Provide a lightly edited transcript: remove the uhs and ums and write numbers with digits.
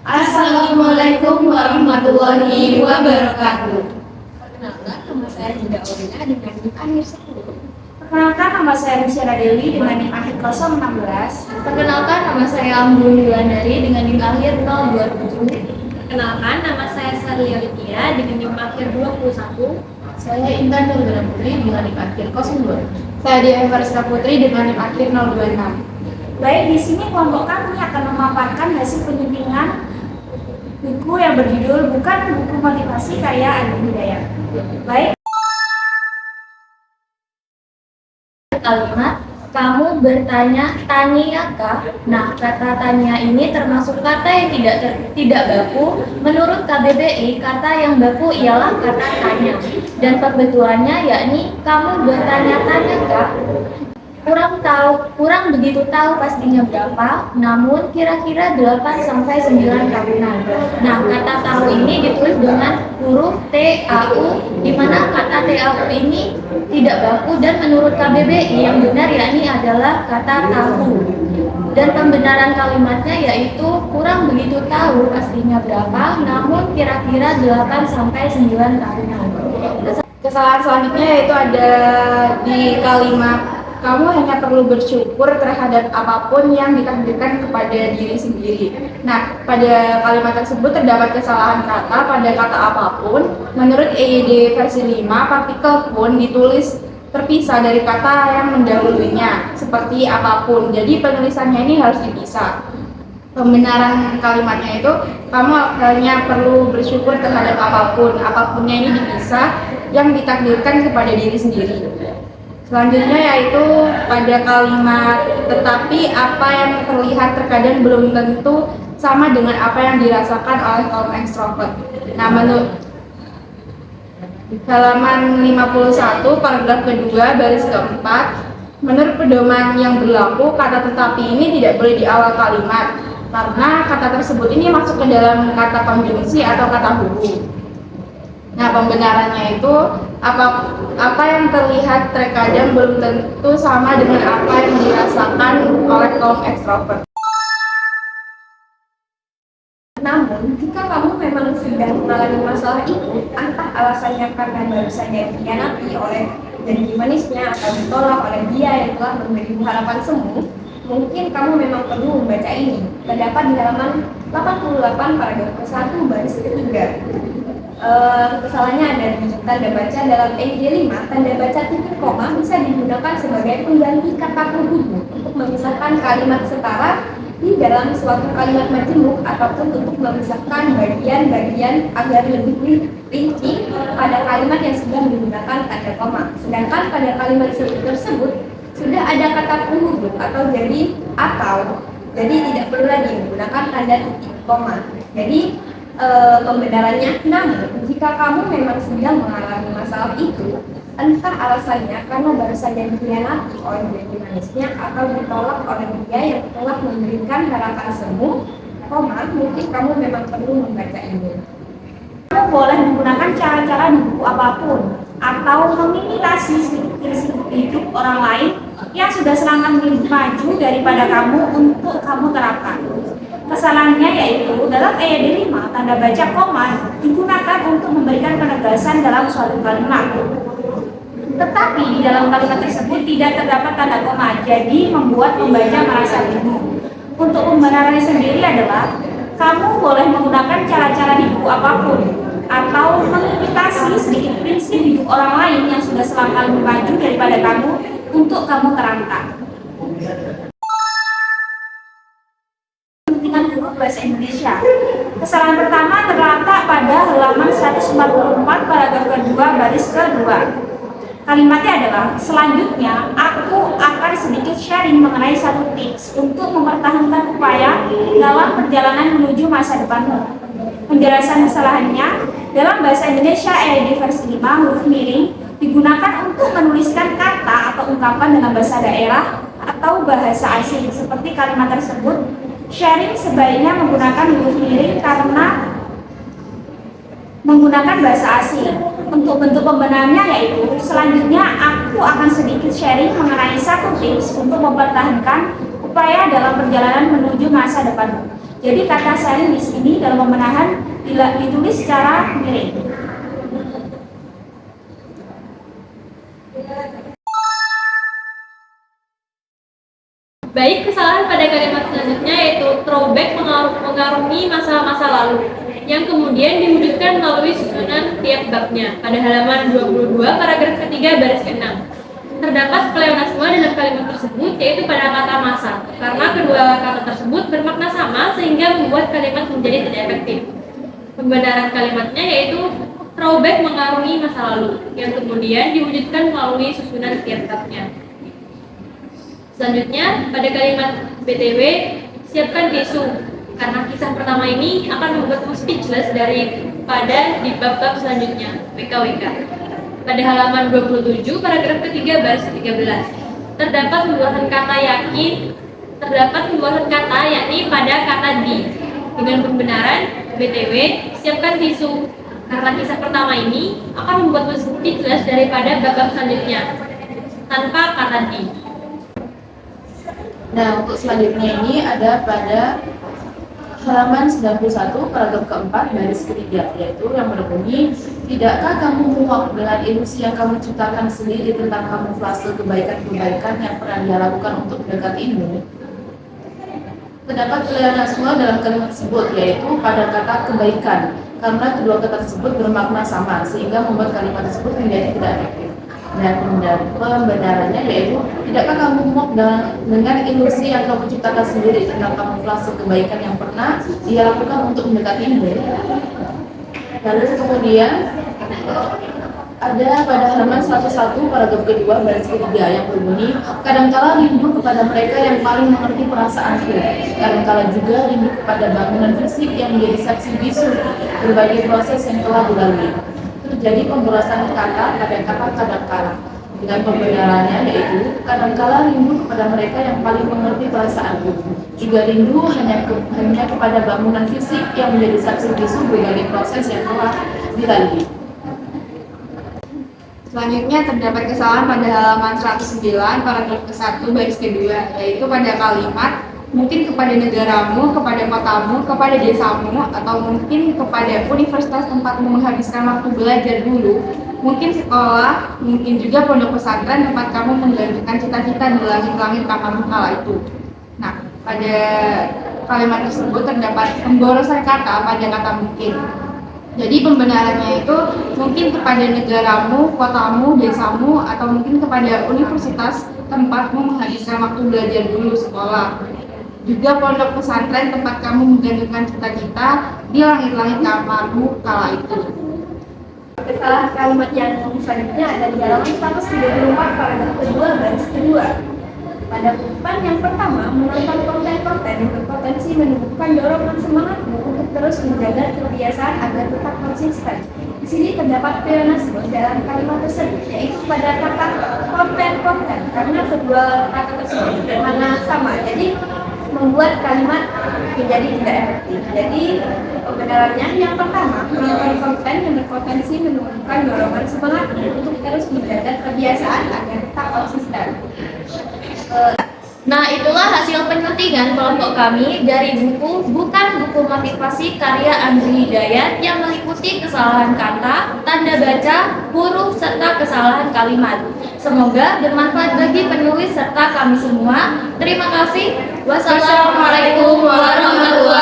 Assalamualaikum warahmatullahi wabarakatuh. Perkenalkan, nama saya Jinda Aurina dengan NIM akhir 10. Perkenalkan, nama saya Luciana Dewi dengan NIM akhir 016. Perkenalkan, nama saya Ambul Wulandari dengan NIM akhir 027. Perkenalkan, nama saya Sarlia Litya dengan NIM akhir 21. Saya Intan Nurgana Putri dengan NIM akhir 02. Saya Dia Evariska Putri dengan NIM akhir 026. Baik, di sini kelompok kami akan memaparkan hasil penyuntingan buku yang berjudul Bukan Buku Motivasi karya Adi Hidayat. Baik. Kalimat kamu bertanya taniyakah? Nah, kata tanya ini termasuk kata yang tidak baku. Menurut KBBI, kata yang baku ialah kata tanya. Dan pembetulannya yakni kamu bertanya-tanyakah? Kurang begitu tahu pastinya berapa, namun kira-kira 8-9 tahunan. Nah, kata tahu ini ditulis dengan huruf TAU, di mana kata TAU ini tidak baku dan menurut KBBI yang benar yakni adalah kata tahu. Dan pembenaran kalimatnya yaitu kurang begitu tahu pastinya berapa, namun kira-kira 8-9 tahunan. Kesalahan selanjutnya yaitu ada di kalimat kamu hanya perlu bersyukur terhadap apapun yang ditakdirkan kepada diri sendiri. Nah, pada kalimat tersebut terdapat kesalahan kata pada kata apapun. Menurut EYD versi 5, partikel pun ditulis terpisah dari kata yang mendahulunya, seperti apapun. Jadi penulisannya ini harus dipisah. Pembenaran kalimatnya itu kamu hanya perlu bersyukur terhadap apapun. Apapunnya ini dipisah yang ditakdirkan kepada diri sendiri. Selanjutnya yaitu pada kalimat tetapi apa yang terlihat terkadang belum tentu sama dengan apa yang dirasakan oleh kaum ekstrovert. Nah, menurut halaman 51 paragraf kedua baris keempat, menurut pedoman yang berlaku kata tetapi ini tidak boleh di awal kalimat karena kata tersebut ini masuk ke dalam kata konjungsi atau kata hubung. Nah, pembenarannya itu apa yang terlihat terkadang belum tentu sama dengan apa yang dirasakan oleh kaum ekstrovert. Namun, jika kamu memang sedang mengalami masalah itu, entah alasannya karena baru saja dikhianati oleh janji manisnya atau ditolak oleh dia yang telah memberimu harapan semu, mungkin kamu memang perlu membaca ini. Terdapat di halaman 88 paragraf ke-1 baris ketiga. Kesalahannya ada di tanda baca dalam EJ 5, tanda baca titik koma bisa digunakan sebagai pengganti kata penghubung untuk memisahkan kalimat setara di dalam suatu kalimat majemuk ataupun untuk memisahkan bagian-bagian agar lebih rinci pada kalimat yang sudah menggunakan tanda koma. Sedangkan pada kalimat tersebut sudah ada kata penghubung atau jadi tidak perlu lagi menggunakan tanda titik koma. Jadi pembenarannya, namun jika kamu memang sedang mengalami masalah itu, entah alasannya karena baru saja dikhianati oleh janji manisnya atau ditolak oleh dia yang telah memberikan harapan semu, mungkin kamu memang perlu membaca ini. Kamu boleh menggunakan cara-cara di buku apapun atau mengimitasi sedikit hidup orang lain yang sudah selangkah maju daripada kamu untuk kamu terapkan. Kesalahannya yaitu dalam EYD 5, tanda baca koma digunakan untuk memberikan penegasan dalam suatu kalimat. Tetapi di dalam kalimat tersebut tidak terdapat tanda koma, jadi membuat pembaca merasa bingung. Untuk pembenarannya sendiri adalah kamu boleh menggunakan cara-cara di buku apapun atau mengimitasi sedikit prinsip hidup orang lain yang sudah selangkah maju daripada kamu untuk kamu terangkan. Huruf bahasa Indonesia. Kesalahan pertama terletak pada halaman 144 paragraf kedua baris kedua. Kalimatnya adalah selanjutnya aku akan sedikit sharing mengenai satu tips untuk mempertahankan upaya dalam perjalanan menuju masa depanmu. Penjelasan kesalahannya dalam bahasa Indonesia EYD versi 5 huruf miring digunakan untuk menuliskan kata atau ungkapan dengan bahasa daerah atau bahasa asing seperti kalimat tersebut. Sharing sebaiknya menggunakan huruf miring karena menggunakan bahasa asing. Untuk bentuk pembenarannya yaitu selanjutnya aku akan sedikit sharing mengenai satu tips untuk mempertahankan upaya dalam perjalanan menuju masa depan. Jadi kata sharing di sini dalam pembenahan ditulis secara miring. Baik, kesalahan pada kalimat selanjutnya yaitu throwback mengarungi masa-masa lalu yang kemudian diwujudkan melalui susunan tiap babnya. Pada halaman 22 paragraf ketiga baris ke-6 terdapat pleonasme dalam kalimat tersebut yaitu pada kata masa, karena kedua kata tersebut bermakna sama sehingga membuat kalimat menjadi tidak efektif. Pembenaran kalimatnya yaitu throwback mengarungi masa lalu yang kemudian diwujudkan melalui susunan tiap babnya. Selanjutnya, pada kalimat BTW, siapkan tisu. Karena kisah pertama ini akan membuatmu speechless daripada di bab-bab selanjutnya, WKWK. Pada halaman 27, paragraf ketiga baris ke-13, terdapat pembuatan kata yakni pada kata di. Dengan pembenaran BTW, siapkan tisu. Karena kisah pertama ini akan membuatmu speechless daripada bab-bab selanjutnya, tanpa kata di. Nah, untuk selanjutnya ini ada pada halaman 91 paragraf keempat baris ketiga, yaitu yang berbunyi, tidakkah kamu muak dengan ilusi yang kamu ciptakan sendiri tentang kamuflase kebaikan-kebaikan yang pernah dia lakukan untuk mendekatimu? Terdapat pleonasme dalam kalimat tersebut, yaitu pada kata kebaikan, karena kedua kata tersebut bermakna sama sehingga membuat kalimat tersebut menjadi tidak efektif. Dan pembenarannya yaitu, tidakkah kamu muak dengan ilusi yang kamu ciptakan sendiri tentang kamuflase kebaikan yang pernah dia lakukan untuk mendekatimu? Lalu kemudian ada pada halaman 101 paragraf kedua baris ketiga yang berbunyi, kadangkala rindu kepada mereka yang paling mengerti perasaanku, kadangkala juga rindu kepada bangunan fisik yang menjadi saksi bisu berbagai proses yang telah dilalui. Terjadi pemborosan kata pada kata kadangkala. Dengan pembenarannya yaitu, kadangkala rindu kepada mereka yang paling mengerti perasaanku, juga rindu hanya kepada bangunan fisik yang menjadi saksi bisu berbagai proses yang telah dilalui. Selanjutnya terdapat kesalahan pada halaman 109 paragraf ke-1 baris kedua, yaitu pada kalimat mungkin kepada negaramu, kepada kotamu, kepada desamu, atau mungkin kepada universitas tempatmu menghabiskan waktu belajar dulu, mungkin sekolah, mungkin juga pondok pesantren tempat kamu menggantungkan cita-cita di langit-langit kamarmu kala itu. Nah, pada kalimat tersebut terdapat pemborosan kata pada kata mungkin. Jadi pembenarannya itu mungkin kepada negaramu, kotamu, desamu, atau mungkin kepada universitas tempatmu menghabiskan waktu belajar dulu sekolah. Juga pondok pesantren tempat kamu menggantungkan cita-cita di langit-langit kamarmu kala itu. Kesalahan kalimat yang selanjutnya ada di halaman 134 paragraf kedua baris kedua. Pada kutipan yang pertama, menonton konten-konten yang berpotensi menumbuhkan dorongan semangatmu untuk terus menjaga kebiasaan agar tetap konsisten. Di sini terdapat pleonasme dalam kalimat tersebut, yaitu pada kata konten-konten, karena kedua kata tersebut bermakna sama. Jadi membuat kalimat menjadi tidak efektif. Jadi pembenarannya yang pertama, menonton konten yang berpotensi menumbuhkan dorongan semangat untuk terus menjaga kebiasaan agar tetap konsisten. Nah, itulah hasil penyuntingan kelompok kami dari buku Bukan Buku Motivasi karya Andri Hidayat yang meliputi kesalahan kata, tanda baca, huruf, serta kesalahan kalimat. Semoga bermanfaat bagi penulis serta kami semua. Terima kasih. Wassalamualaikum warahmatullahi wabarakatuh.